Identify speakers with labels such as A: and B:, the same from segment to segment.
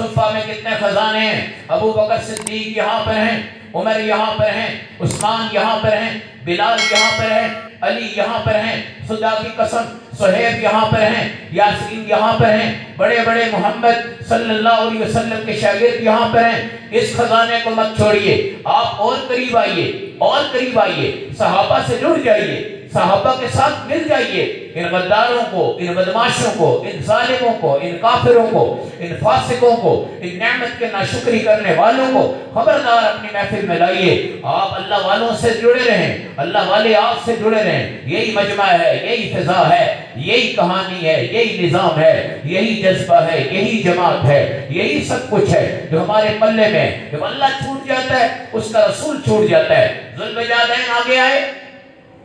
A: صفہ میں کتنے خزانے ہیں، ابو بکر صدیق یہاں پر ہیں، عمر یہاں پر ہیں، عثمان یہاں پر ہیں، بلال یہاں پر ہیں، علی یہاں پر ہیں، خدا کی قسم صہیب یہاں پر ہیں، یاسین یہاں پر ہیں، بڑے بڑے محمد صلی اللہ علیہ وسلم کے شاگرد یہاں پر ہیں۔ اس خزانے کو مت چھوڑیے، آپ اور قریب آئیے، اور قریب آئیے، صحابہ سے جڑ جائیے، صحابہ کے ساتھ مل جائیے۔ ان غداروں کو، ان بدماشوں کو، ان ظالموں کو، ان کافروں کو، ان فاسقوں کو، ان نعمت کے ناشکری کرنے والوں کو خبردار اپنی محفل میں لائیے۔ آپ اللہ والوں سے جڑے رہیں، اللہ والے آپ سے جڑے رہیں۔ یہی مجمع ہے، یہی فضا ہے، یہی کہانی ہے، یہی نظام ہے، یہی جذبہ ہے، یہی جماعت ہے، یہی سب کچھ ہے جو ہمارے پلے میں جب اللہ چھوٹ جاتا ہے اس کا رسول چھوٹ جاتا ہے۔ ذوالفجارین آگے آئے،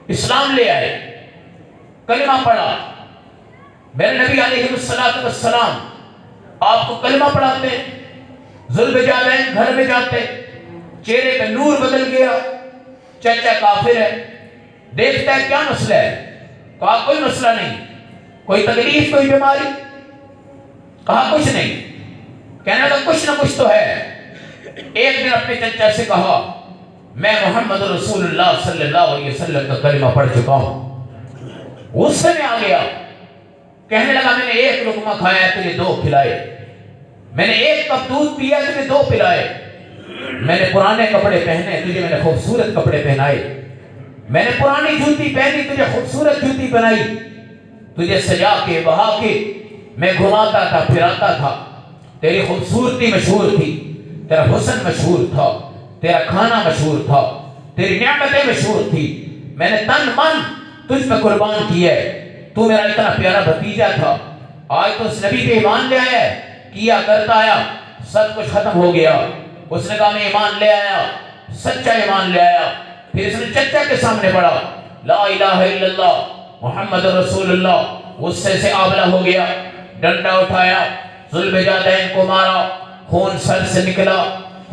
A: اسلام لے آئے، کلمہ پڑھا۔ میرے نبی علیہ السلام آپ کو کلمہ پڑھاتے ہیں، ذوالفجارین گھر میں جاتے، چہرے پہ نور بدل گیا، چچا کافر ہے، دیکھتا ہے کیا مسئلہ ہے، کہا کوئی مسئلہ نہیں، کوئی تکلیف کوئی بیماری، کہا کچھ نہیں، کہنے لگا کچھ نہ کچھ تو ہے۔ ایک دن اپنے چچا سے کہا میں محمد رسول اللہ صلی اللہ علیہ وسلم کا کلمہ پڑھ چکا ہوں۔ غصے میں آ گیا، کہنے لگا میں نے ایک لقمہ کھایا تجھے دو کھلائے، میں نے ایک کپ دودھ پیا تجھے دو پلائے، میں نے پرانے کپڑے پہنے تجھے میں نے خوبصورت کپڑے پہنائے، میں نے پرانی جوتی پہنی تجھے خوبصورت جوتی پہنائی، تجھے سجا کے بہا کے میں گھماتا تھا پھراتا تھا، تیری خوبصورتی مشہور تھی، تیرا حسن مشہور تھا، تیرا کھانا مشہور تھا، تیری نعمتیں مشہور تھی، میں نے تن من تجھ پہ قربان کیا ہے، تو میرا اتنا پیارا بھتیجا تھا، آج تو اس نبی پہ ایمان لے آیا ہے، کیا کرتا آیا، سب کچھ ختم ہو گیا۔ اس نے کہا میں ایمان لے آیا، سچا ایمان لے آیا۔ پھر اس نے چچا کے سامنے پڑھا لا الہ الا اللہ محمد رسول اللہ، غصے سے آبلہ ہو گیا، ڈنڈا اٹھایا، ذوالفجارین کو مارا، خون سر سے نکلا،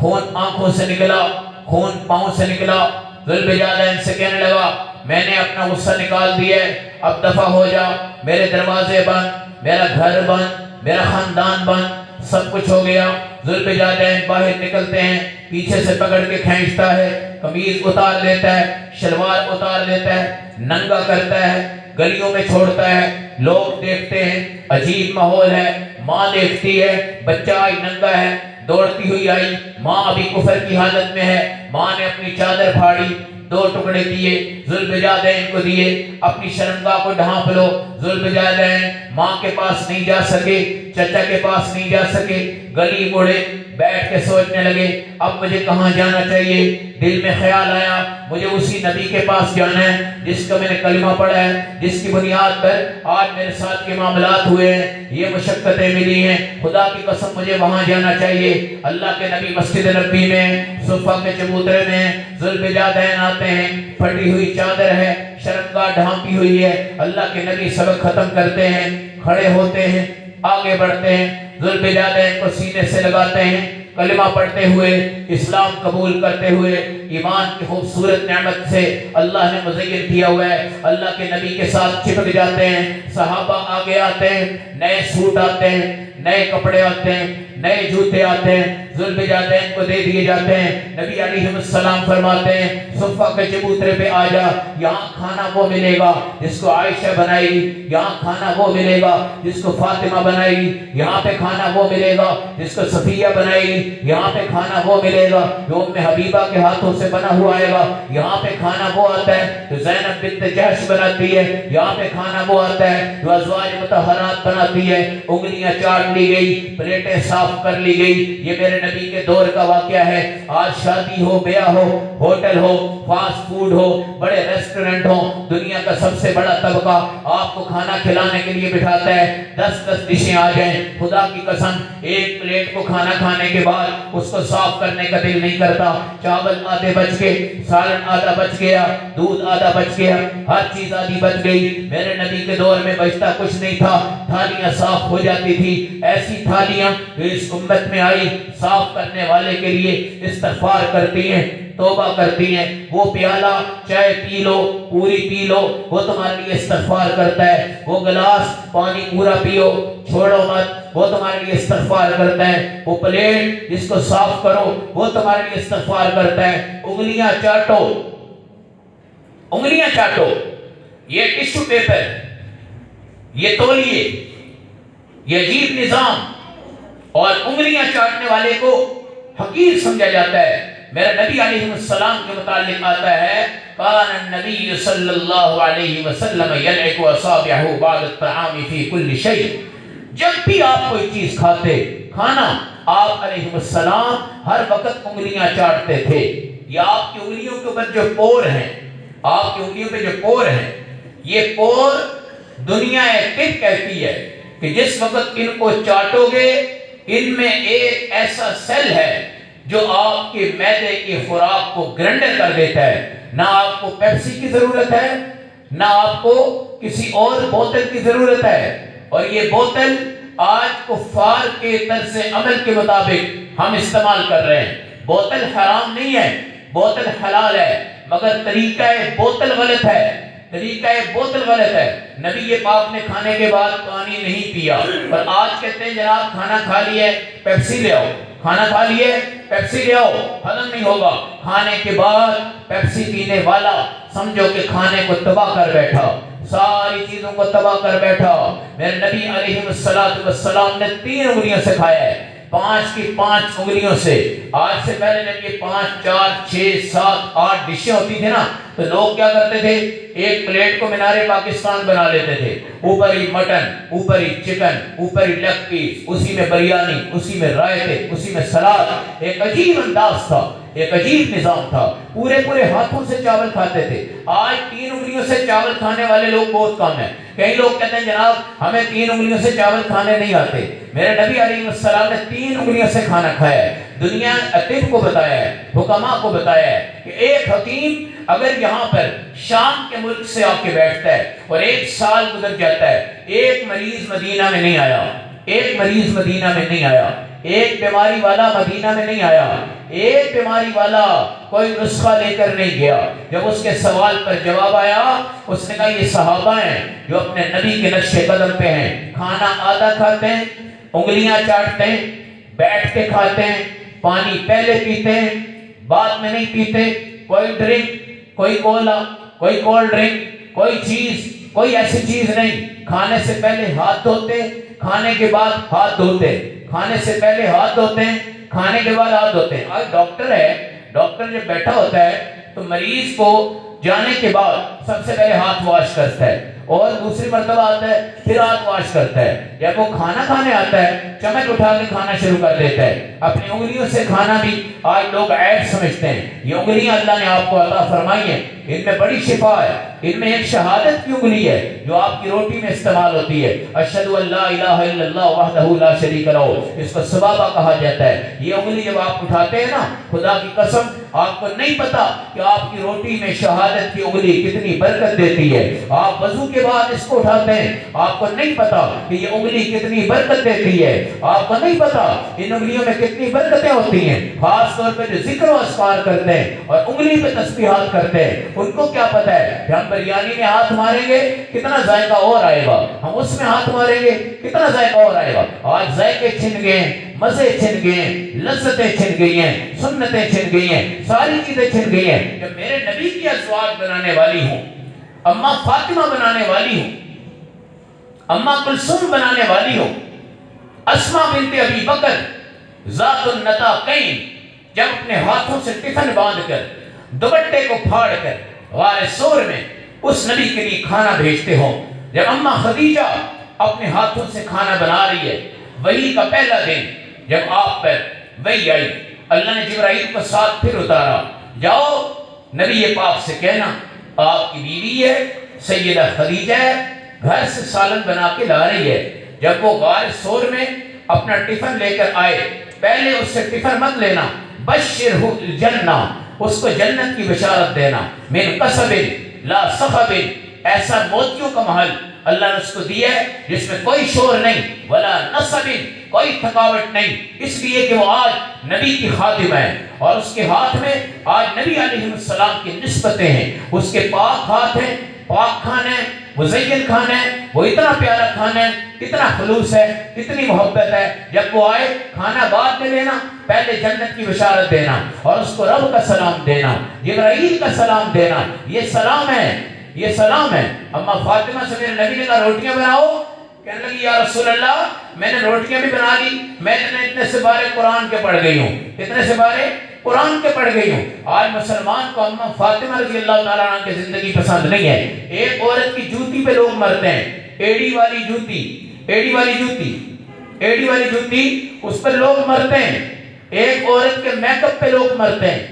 A: خون آنکھوں سے نکلا، خون پاؤں سے نکلا۔ ذوالفجارین سے کہنے لگا میں نے اپنا غصہ نکال دیا ہے، اب دفع ہو جا، میرے دروازے بند، میرا گھر بند، میرا خاندان بند، سب کچھ ہو گیا۔ ذوالفجارین باہر نکلتے ہیں، پیچھے سے پکڑ کے کھینچتا ہے، قمیض اتار لیتا ہے، شلوار اتار لیتا ہے، ننگا کرتا ہے، گلیوں میں چھوڑتا ہے، لوگ دیکھتے ہیں، عجیب ماحول ہے، ماں دیکھتی ہے، بچہ آئی ننگا ہے، دوڑتی ہوئی آئی، ماں ابھی کفر کی حالت میں ہے، ماں نے اپنی چادر پھاڑی، دو ٹکڑے کیے، ذوالفجارین کو دیے، اپنی شرمگاہ کو ڈھانپ لو۔ ذوالفجارین ماں کے پاس نہیں جا سکے، چچا کے پاس نہیں جا سکے، گلی مڑے، بیٹھ کے سوچنے لگے اب مجھے کہاں جانا چاہیے۔ دل میں خیال آیا مجھے اسی نبی کے پاس جانا ہے جس کا میں نے کلمہ پڑھا ہے، جس کی بنیاد پر آج میرے ساتھ کے معاملات ہوئے ہیں، یہ مشقتیں ملی ہیں، خدا کی قسم مجھے وہاں جانا چاہیے۔ اللہ کے نبی مسجد نبی میں صفہ کے چبوترے میں، ذوالفجارین آتے ہیں، پھٹی ہوئی چادر ہے، شرمگاہ ڈھانپی ہوئی ہے، اللہ کے نبی سبق ختم کرتے ہیں، کھڑے ہوتے ہیں، آگے بڑھتے ہیں، ذوالفجارین کو سینے سے لگاتے ہیں، کلمہ پڑھتے ہوئے، اسلام قبول کرتے ہوئے، ایمان کی خوبصورت نعمت سے اللہ نے مزین کیا ہوا ہے، اللہ کے نبی کے ساتھ چپک جاتے ہیں۔ صحابہ آگے آتے ہیں، نئے سوٹ آتے ہیں، نئے کپڑے آتے ہیں، نئے جوتے آتے ہیں، ذوالفجارین کو دے دیے جاتے ہیں۔ نبی علیہ السلام فرماتے ہیں صفہ کے چبوترے پہ آ جا، یہاں کھانا وہ ملے گا جس کو عائشہ بنائے گی، یہاں کھانا وہ ملے گا جس کو فاطمہ بنائے گی، یہاں پہ کھانا وہ ملے گا جس کو صفیہ بنائے گی، یہاں پہ کھانا وہ ملے گا جو ام حبیبہ کے ہاتھوں سے بنا ہوا آئے گا، یہاں پہ کھانا وہ آتا ہے جو زینب بنت جحش بناتی ہے، یہاں پہ کھانا وہ آتا ہے جو ازواج مطہرات بناتی ہے، انگلیاں چاٹ لی گئی، پلیٹیں صاف کر لی گئی۔ یہ میرے نبی کے دور کا واقعہ ہے۔ آج شادی ہو، بیاہ ہو، ہوٹل ہو، فاسٹ فوڈ ہو، بڑے ریسٹورنٹ ہو، دنیا کا سب سے بڑا طبقہ آپ کو کھانا کھلانے کے لیے بٹھاتا ہے، 10 ڈشیں آ جائیں، خدا کی قسم ایک پلیٹ کو کھانا کھانے کے بعد اس کو صاف کرنے کا دل نہیں کرتا۔ چاول آدھے بچ گئے، سالن آدھا بچ گیا، دودھ آدھا بچ گیا، ہر چیز آدھی بچ گئی۔ میرے نبی کے دور میں بچتا کچھ نہیں تھا، تھالیاں صاف ہو جاتی تھی، ایسی تھالیاں جو اس امت میں آئی صاف صاف کرنے والے کے لیے استغفار کرتی ہیں، توبہ کرتی ہیں۔ وہ پیالہ چائے پی لو، پوری پی لو، وہ تمہارے لیے استغفار کرتا ہے۔ وہ گلاس پانی پورا پیو، چھوڑو مت، وہ تمہارے لیے استغفار کرتا ہے۔ وہ پلیٹ جس کو صاف کرو، وہ تمہارے لیے استغفار کرتا ہے۔ انگلیاں چاٹو، انگلیاں چاٹو، یہ ٹشو پیپر، یہ تولیے، یہ عجیب نظام، اور انگلیاں چاٹنے والے کو حقیر سمجھا جاتا ہے۔ میرا نبی علیہ السلام کے متعلق آتا ہے، کان النبی صلی اللہ علیہ وسلم یلعق اصابعہ بعد الطعام فی کل شیء۔ جب بھی آپ کوئی چیز کھانا، آپ علیہ السلام ہر وقت انگلیاں چاٹتے تھے۔ یا آپ کی انگلیوں کے اوپر جو پور ہیں، آپ کی انگلیوں پہ جو پور ہیں، یہ پور دنیا طب کہتی ہے کہ جس وقت ان کو چاٹو گے، ان میں ایک ایسا سیل ہے جو آپ کے معدے کی خوراک کو گرنڈر کر دیتا ہے۔ نہ آپ کو پیپسی کی ضرورت ہے، نہ آپ کو کسی اور بوتل کی ضرورت ہے۔ اور یہ بوتل آج کفار کے طرز عمل کے مطابق ہم استعمال کر رہے ہیں۔ بوتل حرام نہیں ہے، بوتل حلال ہے، مگر طریقہ بوتل غلط ہے، طریقہ بوتل غلط ہے۔ نبی پاک نے کھانے کے بعد پانی نہیں پیا، اور آج کہتے ہیں جناب کھانا کھا لیا ہے پیپسی لے آؤ، کھانا کھا لیا ہے پیپسی لے آؤ، ہضم نہیں ہوگا۔ کھانے کے بعد پیپسی پینے والا سمجھو کہ کھانے کو تباہ کر بیٹھا، ساری چیزوں کو تباہ کر بیٹھا۔ میرے نبی علیہ السلام نے 3 انگلیوں سے کھایا ہے، 5 کی 5 انگلیوں سے۔ آج سے پہلے جب یہ 5 4 6 7 8 ڈشیں ہوتی تھی نا، تو لوگ کیا کرتے تھے، ایک پلیٹ کو مینار پاکستان بنا لیتے تھے، اوپر ہی مٹن، اوپر ہی چکن، اوپر ہی لیگ پیس، اسی میں بریانی، اسی میں رائتے، اسی میں سلاد۔ ایک عجیب انداز تھا، ایک عجیب نظام تھا، پورے ہاتھوں سے چاول کھاتے تھے۔ آج 3 انگلیوں سے چاول کھانے والے لوگ بہت کم ہیں۔ کئی لوگ کہتے ہیں جناب ہمیں 3 انگلیوں سے چاول کھانے نہیں آتے۔ میرے نبی علیہ السلام نے 3 انگلیوں سے کھانا کھایا ہے۔ دنیا طب کو بتایا ہے، حکماء کو بتایا ہے کہ ایک حکیم اگر یہاں پر شام کے ملک سے آ کے بیٹھتا ہے اور 1 سال گزر جاتا ہے، ایک مریض مدینہ میں نہیں آیا، ایک مریض مدینہ میں نہیں آیا، ایک بیماری والا مدینہ میں نہیں آیا، ایک بیماری والا کوئی نسخہ لے کر نہیں گیا۔ جب اس کے سوال پر جواب آیا، اس نے کہا یہ صحابہ ہیں جو اپنے نبی کے نقش قدم پہ ہیں، کھانا آدھا کھاتے ہیں، انگلیاں چاٹتے ہیں، بیٹھ کے کھاتے ہیں، پانی پہلے پیتے ہیں، بعد میں نہیں پیتے، کوئی ڈرنک، کوئی کولا، کوئی کولڈ ڈرنک، کوئی چیز، کوئی ایسی چیز نہیں۔ کھانے سے پہلے ہاتھ دھوتے، کھانے کے بعد ہاتھ دھوتے، کھانے سے پہلے ہاتھ دھوتے ہیں، کھانے کے بعد ہاتھ دھوتے ہیں۔ آج ڈاکٹر ہے، ڈاکٹر جب بیٹھا ہوتا ہے تو مریض کو جانے کے بعد سب سے پہلے ہاتھ واش کرتا ہے، اور دوسری مرتبہ آتا ہے پھر ہاتھ واش کرتا ہے۔ جب وہ کھانا کھانے آتا ہے چمچ اٹھا کے کھانا شروع کر دیتا ہے۔ اپنی انگلیوں سے کھانا بھی آج لوگ عیب سمجھتے ہیں۔ یہ انگلیاں اللہ نے آپ کو عطا فرمائی ہیں، ان میں بڑی شفا ہے، ان میں ایک شہادت کی انگلی ہے جو آپ کی روٹی میں استعمال ہوتی ہے، اشہد ان لا الہ الا اللہ وحدہ لا شریک لہ، اس کو سبابہ کہا جاتا ہے۔ یہ انگلی جب آپ اٹھاتے ہیں نا، خدا کی قسم آپ کو نہیں پتا کہ آپ کی روٹی میں شہادت کی انگلی کتنی برکت دیتی ہے۔ آپ وضو کے بعد اس کو اٹھاتے ہیں، آپ کو نہیں پتا کہ یہ انگلی کتنی برکت دیتی ہے، آپ کو نہیں پتا ان انگلیوں میں کتنی برکتیں ہوتی ہیں۔ خاص طور پہ جو ذکر و اذکار کرتے ہیں اور انگلی پہ تسبیحات کرتے ہیں، ان کو کیا پتا ہے کہ ہم بریانی میں ہاتھ ماریں گے کتنا ذائقہ اور آئے گا، ہم اس میں ہاتھ ماریں گے کتنا ذائقہ اور آئے گا۔ آج ذائقے چھن گئے، مزے چھن گئے، لذتیں چھن گئی ہیں، سنتیں چھن گئی ہیں، ساری چیزیں چھن گئی ہیں۔ جب میرے نبی کی ازواج بنانے والی ہوں، اماں فاطمہ بنانے والی ہوں، اماں کلثوم بنانے والی ہوں، اسماء بنت ابی بکر ذات النطاقین جب اپنے ہاتھوں سے ٹفن باندھ کر دوپٹے کو پھاڑ کر غار سور میں اس نبی کے لیے کھانا بھیجتے ہوں، جب اماں خدیجہ اپنے ہاتھوں سے کھانا بنا رہی ہے، وحی کا پہلا دن جب آپ پر وحی آئی، اللہ نے جبرائیل کو ساتھ پھر اتارا، جاؤ نبی پاک سے کہنا آپ کی بیوی ہے سیدہ خدیجہ ہے، گھر سے سالن بنا کے لا رہی ہے۔ جب وہ غار سور میں اپنا ٹفن لے کر آئے، پہلے اس سے ٹفن مت لینا، بشرہ الجنہ، اس کو جنت کی بشارت دینا، من قصب لا صخب، ایسا موتیوں کا محل اللہ نے اس کو دیا ہے جس میں کوئی شور نہیں، ولا نصب، کوئی تھکاوٹ نہیں، اس لیے کہ وہ آج نبی کی خادم ہے اور اس کے ہاتھ میں آج نبی علیہ السلام کی نسبتیں ہیں، اس کے پاک ہاتھ ہیں، پاک کھانا ہے، مزین کھانا ہے، وہ اتنا پیارا کھانا ہے، اتنا خلوص ہے، اتنی محبت ہے، جب وہ آئے کھانا بعد میں لینا، پہلے جنت کی بشارت دینا اور اس کو رب کا سلام دینا، جبرائیل کا سلام دینا، یہ سلام ہے، یہ سلام ہے۔ اما فاطمہ سے میرے نبی نے کہا روٹیاں بناؤ، کہنے لگی یا رسول اللہ میں نے روٹیاں بھی بنا لی، میں نے اتنے سپارے قرآن کے پڑھ گئی ہوں، اتنے سپارے قرآن کے پڑھ گئی ہوں۔ آج مسلمان کو اما فاطمہ رضی اللہ تعالیٰ عنہ کی زندگی پسند نہیں ہے۔ ایک عورت کی جوتی پہ لوگ مرتے ہیں، ایڑی والی جوتی، ایڑی والی جوتی، ایڑی والی جوتی، اس پر لوگ مرتے ہیں۔ ایک عورت کے میک اپ پہ لوگ مرتے ہیں،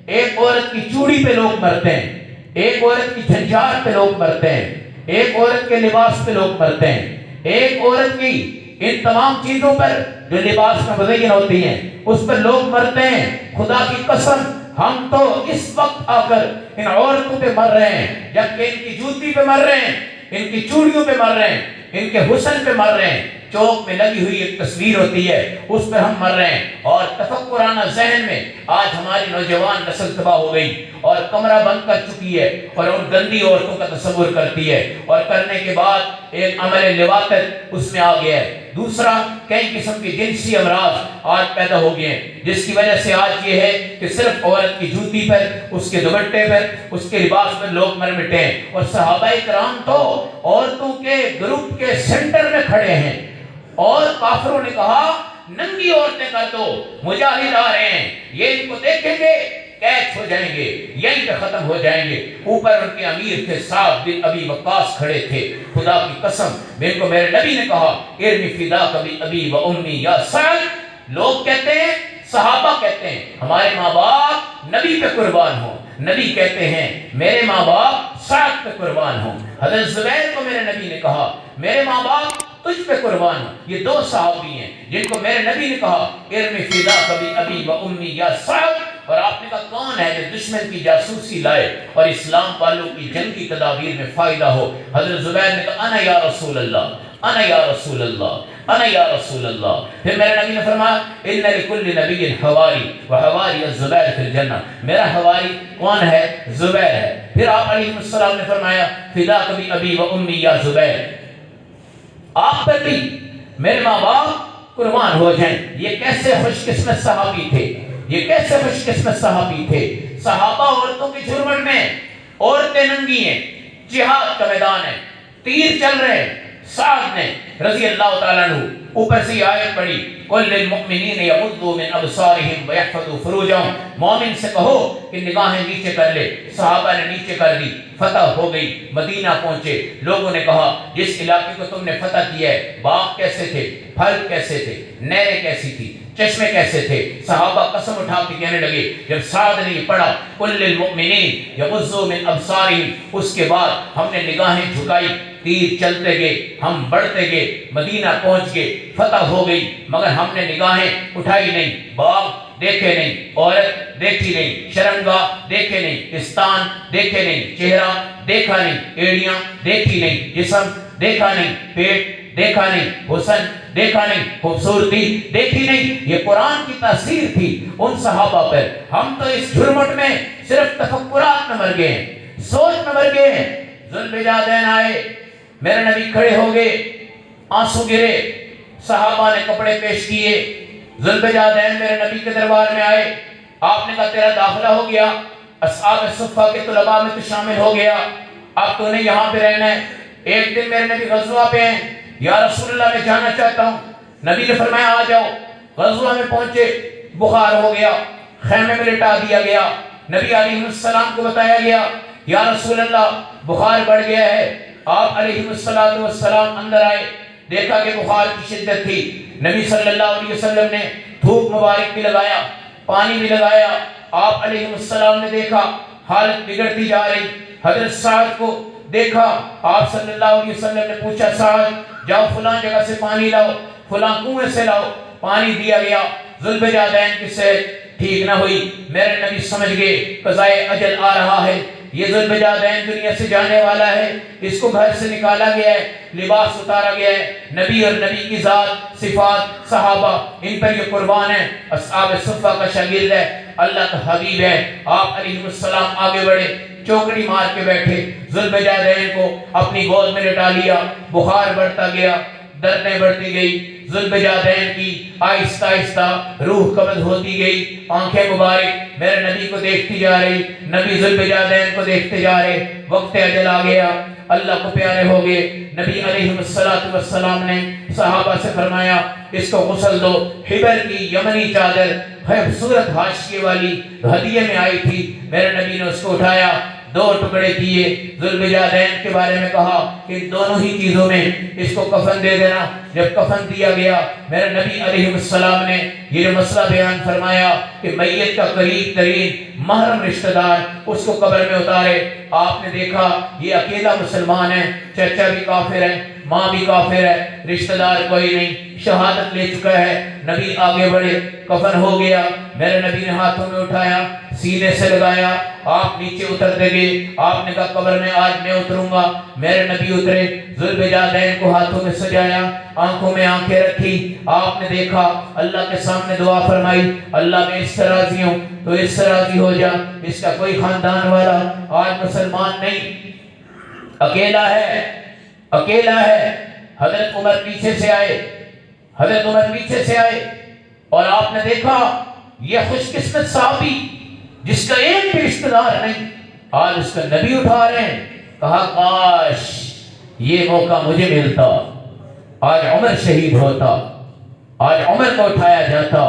A: ایک عورت کی چوڑی پہ لوگ مرتے ہیں، ایک عورت کی جھنجھار پہ لوگ مرتے ہیں، ایک عورت کے لباس پہ لوگ مرتے ہیں، ایک عورت کی ان تمام چیزوں پر جو لباس میں مزین ہوتی ہیں اس پر لوگ مرتے ہیں۔ خدا کی قسم ہم تو اس وقت آ کر ان عورتوں پہ مر رہے ہیں، جبکہ ان کی جوتی پہ مر رہے ہیں، ان کی چوڑیوں پہ مر رہے ہیں، ان کے حسن پہ مر رہے ہیں۔ چوک میں لگی ہوئی ایک تصویر ہوتی ہے اس پر ہم مر رہے ہیں، اور تفکرانہ ذہن میں آج ہماری نوجوان نسل تباہ ہو گئی اور کمرہ بند کر چکی ہے اور ان گندی عورتوں کا تصور کرتی ہے، اور کرنے کے بعد ایک عمل لواطت اس میں آ گیا ہے۔ دوسرا کئی قسم کی جنسی امراض آج پیدا ہو گئے ہیں، جس کی وجہ سے آج یہ ہے کہ صرف عورت کی جوتی پر، اس کے دوپٹے پر، اس کے لباس پر لوگ مر مٹے ہیں، اور صحابہ کرام تو عورتوں کے گروپ کے سینٹر میں کھڑے ہیں، اور کافروں نے کہا ننگی عورتیں کر دو، مجاہد آ رہے ہیں، یہ ان کو دیکھیں گے قید ہو جائیں گے، یہیں پہ ختم ہو جائیں گے۔ اوپر ان کے امیر تھے سعد بن ابی وقاص کھڑے تھے۔ خدا کی قسم میرے کو میرے نبی نے کہا ارمی فداک ابی و امی یا سعد، لوگ کہتے ہیں، صحابہ کہتے ہیں ہمارے ماں باپ نبی پہ قربان ہوں، نبی کہتے ہیں میرے ماں باپ سعد پہ قربان ہوں۔ حضرت زبیر کو میرے نبی نے کہا میرے ماں باپ تجھ پہ قربان ہوں۔ یہ دو صحابی ہیں جن کو میرے نبی نے کہا ارمی فداک ابی و امی یا سعد، اور آپ نے کہا کون ہے جو دشمن کی جاسوسی لائے اور اسلام والوں کی جنگی تدابیر میں فائدہ ہو؟ حضرت زبیر نے کہا انا یا رسول اللہ، انا یا رسول اللہ، انا یا رسول اللہ۔ پھر میرے نبی نے فرمایا ان لکل نبی حواری وحواری الزبیر فی الجنہ، میرا حواری کون ہے؟ زبیر ہے۔ پھر آپ علیہ السلام نے فرمایا فداک ابی و امی یا زبیر، آپ پر بھی میرے ماں باپ قربان ہو جائیں۔ یہ کیسے خوش قسمت صحابی تھے، یہ کیسے خوش قسمت صحابی تھے۔ صحابہ عورتوں کے جھرمٹ میں، عورتیں ننگی ہیں، جہاد کا میدان ہے، تیر چل رہے ہیں۔ سعد نے رضی اللہ تعالیٰ عنہ اوپر سے آیت پڑھی قل للمؤمنین یغضوا من ابصارهم ويحفظوا فروجهم، مومن سے کہو کہ نگاہیں نیچے کر لے۔ صحابہ نے نیچے کر دی، فتح ہو گئی، مدینہ پہنچے۔ لوگوں نے کہا جس علاقے کو تم نے فتح کیا ہے باغ کیسے تھے، پھل کیسے تھے، نہریں کیسی تھی، چشمے کیسے تھے؟ صحابہ قسم اٹھا کے کہنے لگے جب سعد نے یہ پڑھا قل للمؤمنین یغضوا من ابصارهم، اس کے بعد ہم نے نگاہیں جھکائی، تیر چلتے گئے، ہم بڑھتے گئے، مدینہ پہنچ گئے، فتح ہو گئی، مگر ہم نے نگاہیں اٹھائی نہیں، باغ دیکھے نہیں، عورت دیکھی نہیں، شرمگاہ دیکھے نہیں، پستان دیکھے نہیں، چہرہ دیکھا نہیں، ایڑیاں دیکھی نہیں، جسم دیکھا نہیں، پیٹ دیکھا نہیں، حسن دیکھا نہیں، خوبصورتی دیکھی نہیں۔ یہ قرآن کی تاثیر تھی ان صحابہ پر۔ ہم تو اس جھرمٹ میں صرف تفکرات میں مر گئے ہیں، سوچ میں مر گئے ہیں۔ ذوالفجادین آئے، میرے نبی کھڑے ہو گئے، آنسو گرے، صحابہ نے کپڑے پیش کیے۔ ذوالفجادین میرے نبی کے دربار میں آئے، آپ نے کہا تیرا داخلہ ہو گیا، اصحاب صفہ کے طلباء میں تو شامل ہو گیا، اب تو نے یہاں پہ رہنا ہے۔ ایک دن میرے نبی غزوہ پہ ہیں، یا رسول اللہ میں جانا چاہتا ہوں۔ نبی نے فرمایا آ جاؤ۔ غزوہ میں پہنچے، بخار ہو گیا، خیمے میں لٹا دیا گیا۔ نبی علیہ السلام کو بتایا گیا یا رسول اللہ بخار بڑھ گیا ہے۔ آپ علیہ السلام اندر آئے، دیکھا کہ بخار کی شدت تھی۔ نبی صلی اللہ علیہ وسلم نے دھوپ مبارک بھی لگایا، پانی بھی لگایا۔ آپ علیہ السلام نے دیکھا حالت بگڑتی جا رہی۔ حضرت سعد کو دیکھا، آپ صلی اللہ علیہ وسلم نے پوچھا سعد جاؤ فلاں جگہ سے پانی لاؤ، فلاں کنویں سے لاؤ، پانی دیا گیا۔ ذوالفجادین کی صحت ٹھیک نہ ہوئی۔ میرے نبی سمجھ گئے قضائے اجل آ رہا ہے، یہ ذوالبجادین دنیا سے جانے والا ہے، اس کو گھر سے نکالا گیا ہے، لباس اتارا گیا ہے، نبی اور نبی کی ذات صفات صحابہ ان پر یہ قربان ہے، اصحاب صفہ کا شاگرد ہے، اللہ کا حبیب ہے۔ آپ علیہ السلام آگے بڑھے، چوکڑی مار کے بیٹھے، ذوالبجادین کو اپنی گود میں لٹا لیا، بخار بڑھتا گیا، دردیں بڑھتی گئی، ذوالبجادین کی آہستہ آہستہ روح قبض ہوتی گئی، آنکھیں مبارک میرے نبی کو دیکھتی جا رہی، نبی ذوالبجادین کو دیکھتے جا رہے، وقت اجل آ گیا، اللہ کو پیارے ہو گئے۔ نبی علیہ السلام نے صحابہ سے فرمایا اس کو غسل دو، حبر کی یمنی چادر خوبصورت حاشیے والی ہدیے میں آئی تھی، میرے نبی نے اس کو اٹھایا، دو ٹکڑے کیے، ذوالبجادین کے بارے میں کہا کہ ان دونوں ہی چیزوں میں اس کو کفن دے دینا۔ جب کفن دیا گیا، میرے نبی علیہ السلام نے یہ جو مسئلہ بیان فرمایا کہ میت کا قریب ترین محرم رشتہ دار اس کو قبر میں اتارے۔ آپ نے دیکھا یہ اکیلا مسلمان ہے، چچا بھی کافر ہے، ماں بھی کافر ہے، رشتہ دار کوئی نہیں، شہادت لے چکا ہے۔ نبی آگے بڑھے، کفن ہو گیا، میرے نبی نے ہاتھوں میں اٹھایا، سینے سے لگایا، آپ نیچے اترتے گئے، آپ نے کہا قبر میں آج میں اتروں گا، میرے نبی اترے، ذوالبجادین کو ہاتھوں میں سجایا، آنکھوں میں آنکھیں رکھی، آپ نے دیکھا، اللہ کے سامنے دعا فرمائی، اللہ میں اس سے راضی ہوں تو اس سے راضی ہو جا، اس کا کوئی خاندان والا آج مسلمان نہیں، اکیلا ہے، اکیلا ہے۔ حضرت عمر پیچھے سے آئے، حضرت عمر پیچھے سے آئے، اور آپ نے دیکھا یہ خوش قسمت صحابی جس کا ایک بھی رشتہ دار نہیں، آج اس کا نبی اٹھا رہے ہیں۔ کہا کاش یہ موقع مجھے ملتا، آج عمر شہید ہوتا، آج عمر کو اٹھایا جاتا،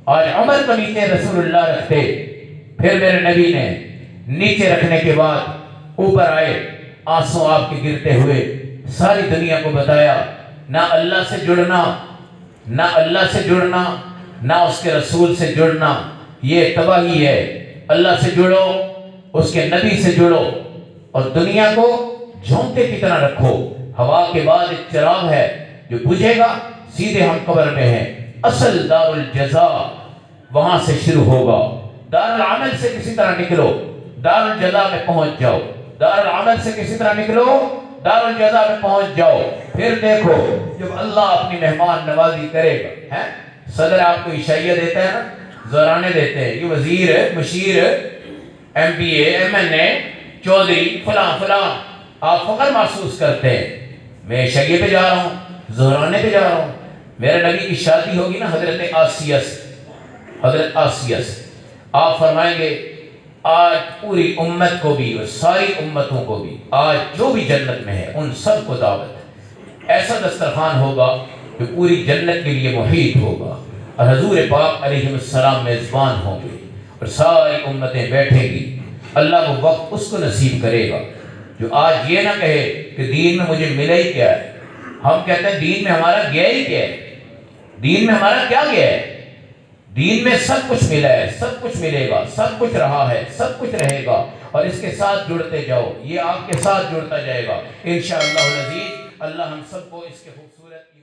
A: آج عمر کو نیچے رسول اللہ رکھتے۔ پھر میرے نبی نے نیچے رکھنے کے بعد اوپر آئے، آنسو آپ کے گرتے ہوئے ساری دنیا کو بتایا، نہ اللہ سے جڑنا، نہ اللہ سے جڑنا، نہ اس کے رسول سے جڑنا، یہ تباہی ہے۔ اللہ سے جڑو، اس کے نبی سے جڑو، اور دنیا کو جھونکے کی طرح رکھو۔ ہوا کے بعد ایک چراغ ہے جو بجھے گا، سیدھے ہم قبر میں ہیں۔ اصل دار الجزا وہاں سے شروع ہوگا۔ دار العمل سے کسی طرح نکلو، دار الجزا میں پہنچ جاؤ، دار العمل سے کسی طرح نکلو، دار الجزا میں پہنچ جاؤ۔ پھر دیکھو جب اللہ اپنی مہمان نوازی کرے گا، صدر آپ کو عشائیہ دیتا ہے نا، زورانے دیتے ہیں، یہ وزیر مشیر M P A M N A Chaudhry فلاں فلاں، آپ فخر محسوس کرتے ہیں، میں عشائیے پہ جا رہا ہوں، زورانے پہ جا رہا ہوں۔ میرے نبی کی شادی ہوگی نا حضرت آسیہ سے، حضرت آسیہ سے، آپ فرمائیں گے آج پوری امت کو بھی اور ساری امتوں کو بھی، آج جو بھی جنت میں ہے ان سب کو دعوت ہے۔ ایسا دسترخوان ہوگا کہ پوری جنت کے لیے محیط ہوگا، اور حضور پاک علیہ السلام میزبان ہوں گے، اور ساری امتیں بیٹھیں گی۔ اللہ وہ وقت اس کو نصیب کرے گا جو آج یہ نہ کہے کہ دین میں مجھے ملا ہی کیا ہے۔ ہم کہتے ہیں دین میں ہمارا گیا ہی کیا ہے، دین میں ہمارا کیا گیا ہے؟ دین میں سب کچھ ملا ہے، سب کچھ ملے گا، سب کچھ رہا ہے، سب کچھ رہے گا، اور اس کے ساتھ جڑتے جاؤ، یہ آپ کے ساتھ جڑتا جائے گا انشاءاللہ العزیز۔ اللہ ہم سب کو اس کے خوبصورت